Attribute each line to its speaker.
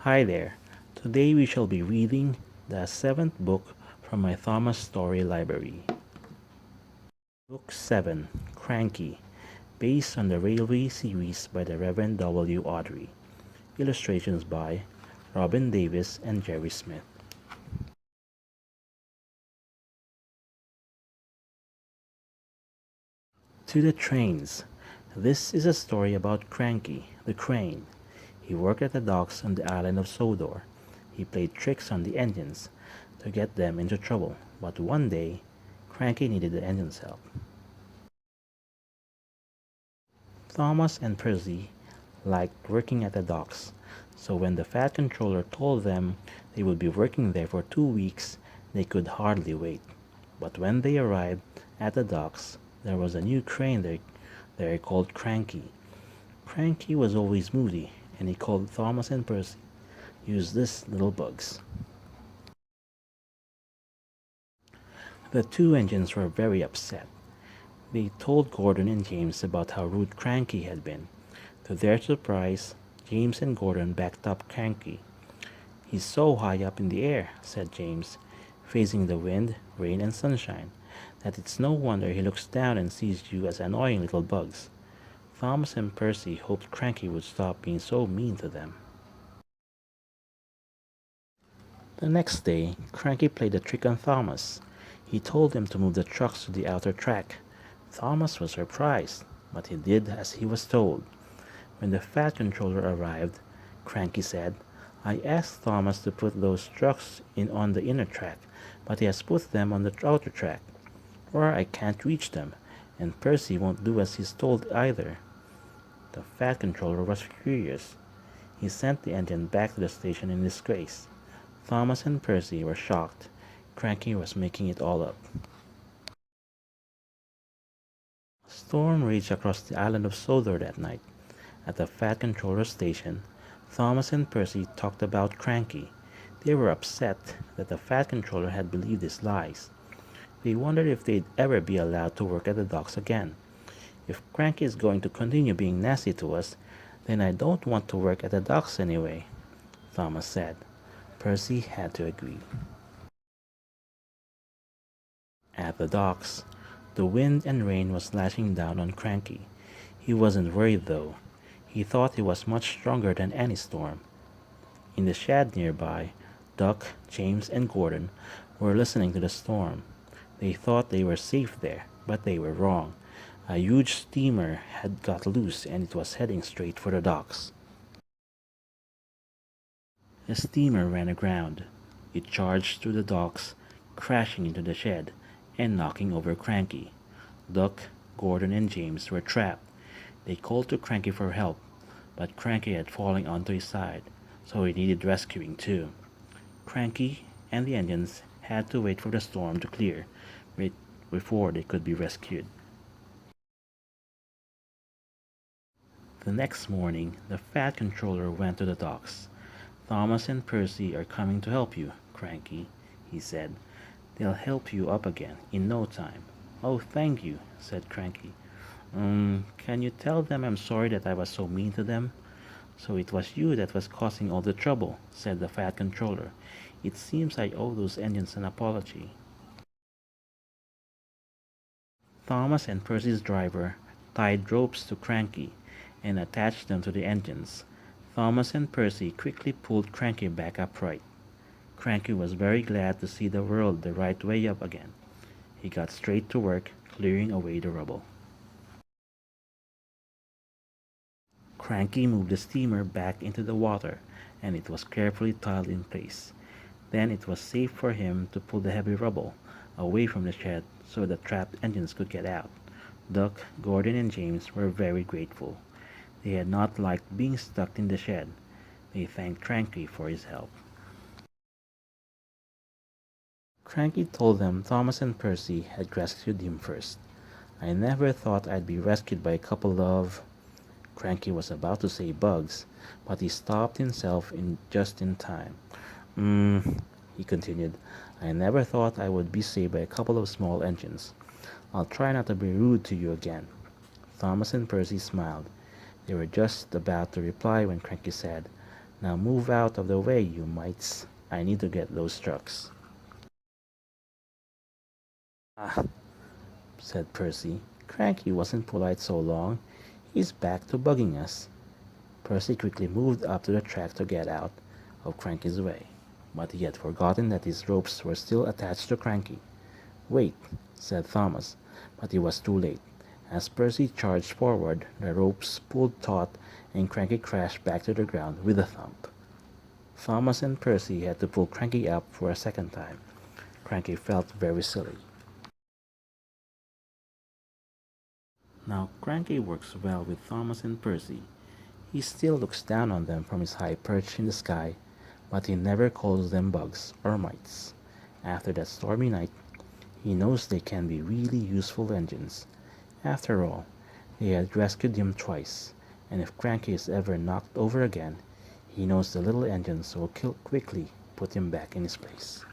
Speaker 1: Hi there. Today we shall be reading the seventh book from my Thomas Story Library. Book 7, Cranky, based on the Railway series by the Reverend W. Audrey. Illustrations by Robin Davis and Jerry Smith. To the trains. This is a story about Cranky, the crane. He worked at the docks on the island of Sodor. He played tricks on the engines to get them into trouble, but one day, Cranky needed the engine's help. Thomas and Percy liked working at the docks, so when the Fat Controller told them they would be working there for 2 weeks, they could hardly wait. But when they arrived at the docks, there was a new crane there called Cranky. Cranky was always moody, and he called Thomas and Percy useless little bugs. The two engines were very upset. They told Gordon and James about how rude Cranky had been. To their surprise, James and Gordon backed up Cranky. "He's so high up in the air," said James, facing the wind, rain, and sunshine, "that it's no wonder he looks down and sees you as annoying little bugs." Thomas and Percy hoped Cranky would stop being so mean to them. The next day, Cranky played a trick on Thomas. He told him to move the trucks to the outer track. Thomas was surprised, but he did as he was told. When the Fat Controller arrived, Cranky said, "I asked Thomas to put those trucks in on the inner track, but he has put them on the outer track, or I can't reach them, and Percy won't do as he's told either." The Fat Controller was furious. He sent the engine back to the station in disgrace. Thomas and Percy were shocked. Cranky was making it all up. A storm raged across the island of Sodor that night. At the Fat Controller station, Thomas and Percy talked about Cranky. They were upset that the Fat Controller had believed his lies. They wondered if they'd ever be allowed to work at the docks again. "If Cranky is going to continue being nasty to us, then I don't want to work at the docks anyway," Thomas said. Percy had to agree. At the docks, the wind and rain was lashing down on Cranky. He wasn't worried though. He thought he was much stronger than any storm. In the shed nearby, Duck, James, and Gordon were listening to the storm. They thought they were safe there, but they were wrong. A huge steamer had got loose and it was heading straight for the docks. The steamer ran aground. It charged through the docks, crashing into the shed and knocking over Cranky. Duck, Gordon, and James were trapped. They called to Cranky for help, but Cranky had fallen onto his side, so he needed rescuing too. Cranky and the engines had to wait for the storm to clear before they could be rescued. The next morning, the Fat Controller went to the docks. "Thomas and Percy are coming to help you, Cranky," he said. "They'll help you up again in no time." "Oh, thank you," said Cranky. Can you tell them I'm sorry that I was so mean to them?" "So it was you that was causing all the trouble," said the Fat Controller. "It seems I owe those engines an apology." Thomas and Percy's driver tied ropes to Cranky and attached them to the engines. Thomas and Percy quickly pulled Cranky back upright. Cranky was very glad to see the world the right way up again. He got straight to work clearing away the rubble. Cranky moved the steamer back into the water, and it was carefully tiled in place. Then it was safe for him to pull the heavy rubble away from the shed so the trapped engines could get out. Duck, Gordon, and James were very grateful. They had not liked being stuck in the shed. They thanked Cranky for his help. Cranky told them Thomas and Percy had rescued him first. "I never thought I'd be rescued by a couple of—" Cranky was about to say bugs, but he stopped himself just in time. He continued, "I never thought I would be saved by a couple of small engines. I'll try not to be rude to you again." Thomas and Percy smiled. They were just about to reply when Cranky said, Now move out of the way, you mites. I need to get those trucks. Ah, said Percy. Cranky wasn't polite so long. He's back to bugging us. Percy quickly moved up to the track to get out of Cranky's way, but he had forgotten that his ropes were still attached to Cranky. Wait, said Thomas, but he was too late. As Percy charged forward, the ropes pulled taut and Cranky crashed back to the ground with a thump. Thomas and Percy had to pull Cranky up for a second time. Cranky felt very silly. Now Cranky works well with Thomas and Percy. He still looks down on them from his high perch in the sky, but he never calls them bugs or mites. After that stormy night, he knows they can be really useful engines. After all, they had rescued him twice, and if Cranky is ever knocked over again, he knows the little engines will quickly put him back in his place.